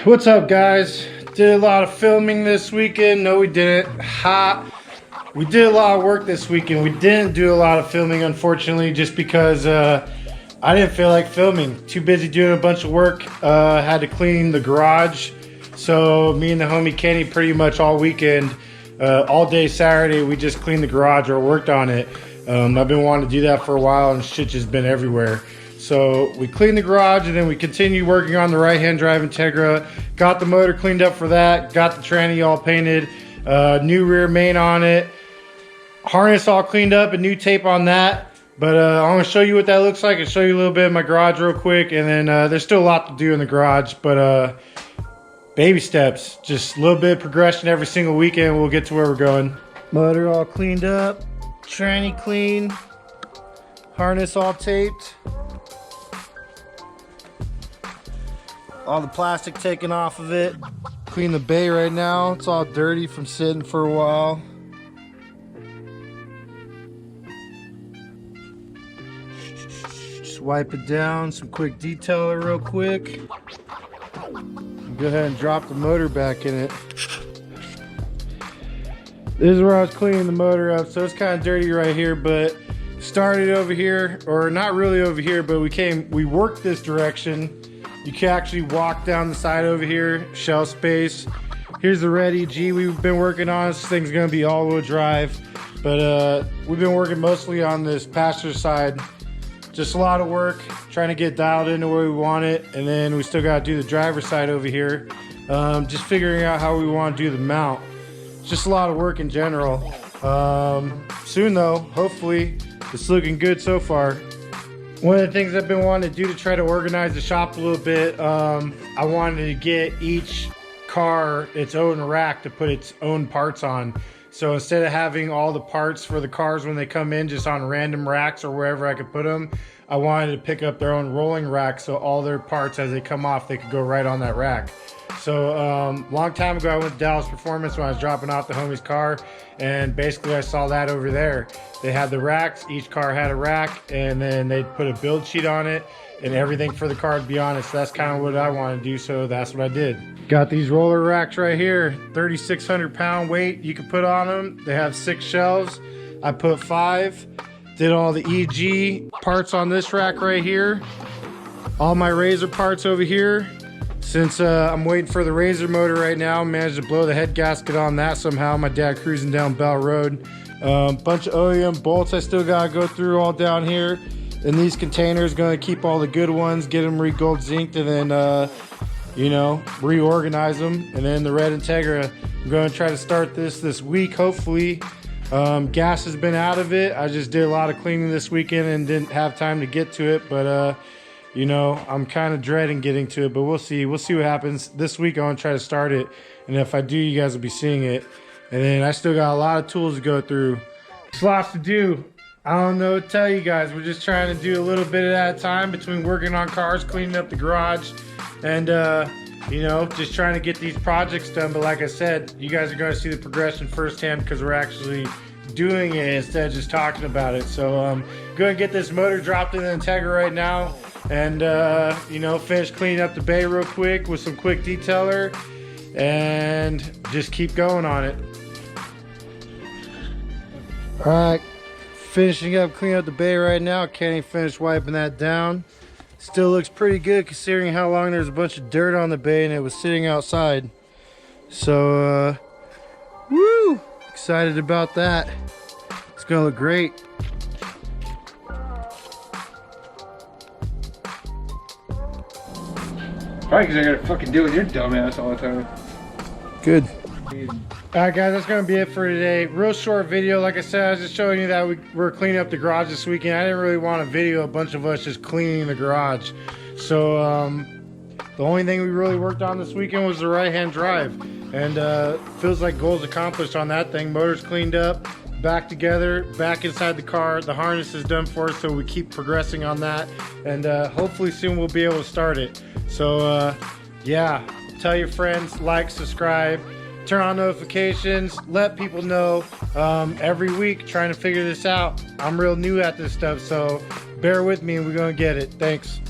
What's up, guys? Did a lot of filming this weekend. No, we didn't. We did a lot of work this weekend. We didn't do a lot of filming, unfortunately, just because I didn't feel like filming. Too busy doing a bunch of work. Had to clean the garage. So me and the homie Kenny pretty much all weekend, all day Saturday, we just cleaned the garage or worked on it. I've been wanting to do that for a while and shit just been everywhere. So we cleaned the garage and then we continued working on the right-hand drive Integra. Got the motor cleaned up for that. Got the tranny all painted. New rear main on it. Harness all cleaned up and new tape on that. But I'm going to show you what that looks like and show you a little bit of my garage real quick. And then there's still a lot to do in the garage. But baby steps. Just a little bit of progression every single weekend. We'll get to where we're going. Motor all cleaned up. Tranny clean. Harness all taped. All the plastic taken off of it. Clean the bay right now. It's all dirty from sitting for a while. Just wipe it down. Some quick detailer real quick. Go ahead and drop the motor back in it. This is where I was cleaning the motor up. So it's kind of dirty right here, but started over here, or not really over here, but we worked this direction. You can actually walk down the side over here, shelf space. Here's the Red EG we've been working on. This thing's gonna be all-wheel drive, but we've been working mostly on this passenger side. Just a lot of work, trying to get dialed into where we want it, and then we still gotta do the driver's side over here. Just figuring out how we want to do the mount. Just a lot of work in general. Soon though, hopefully, it's looking good so far. One of the things I've been wanting to do to try to organize the shop a little bit, I wanted to get each car its own rack to put its own parts on. So instead of having all the parts for the cars when they come in just on random racks or wherever I could put them, I wanted to pick up their own rolling rack so all their parts as they come off, they could go right on that rack. So long time ago I went to Dallas Performance when I was dropping off the homie's car, and basically I saw that over there. They had the racks, each car had a rack, and then they'd put a build sheet on it and everything for the car to be on it. So that's kind of what I want to do, so that's what I did. Got these roller racks right here, 3,600 pound weight you can put on them. They have 6 shelves. I put 5. Did all the EG parts on this rack right here. All my Razor parts over here. Since I'm waiting for the Razor motor right now, managed to blow the head gasket on that somehow. My dad cruising down Bell Road. Bunch of OEM bolts I still gotta go through all down here. And these containers, gonna keep all the good ones, get them re-gold zinced, and then you know, reorganize them. And then the red Integra, I'm gonna try to start this week, hopefully. Gas has been out of it. I just did a lot of cleaning this weekend and didn't have time to get to it, but you know, I'm kind of dreading getting to it, but we'll see what happens. This week I want to try to start it, and if I do, you guys will be seeing it. And then I still got a lot of tools to go through. There's lots to do. I don't know what to tell you guys. We're just trying to do a little bit at a time between working on cars, cleaning up the garage, and you know, just trying to get these projects done. But like I said, you guys are going to see the progression firsthand because we're actually doing it instead of just talking about it. So I'm going to get this motor dropped in the Integra right now, and you know, finish cleaning up the bay real quick with some quick detailer, and just keep going on it. All right, finishing up cleaning up the bay right now. Can't even finish wiping that down. Still looks pretty good considering how long there's a bunch of dirt on the bay and it was sitting outside. So woo, excited about that. It's gonna look great. Probably because I gotta fucking deal with your dumbass all the time. Good. Alright guys, that's gonna be it for today. Real short video. Like I said, I was just showing you that we're cleaning up the garage this weekend. I didn't really want to video a bunch of us just cleaning the garage. So the only thing we really worked on this weekend was the right-hand drive. And feels like goals accomplished on that thing. Motor's cleaned up, back together, back inside the car. The harness is done for us, so we keep progressing on that. And hopefully soon we'll be able to start it. So yeah, tell your friends, like, subscribe, turn on notifications, let people know. Every week trying to figure this out. I'm real new at this stuff, so bear with me and we're gonna get it. Thanks.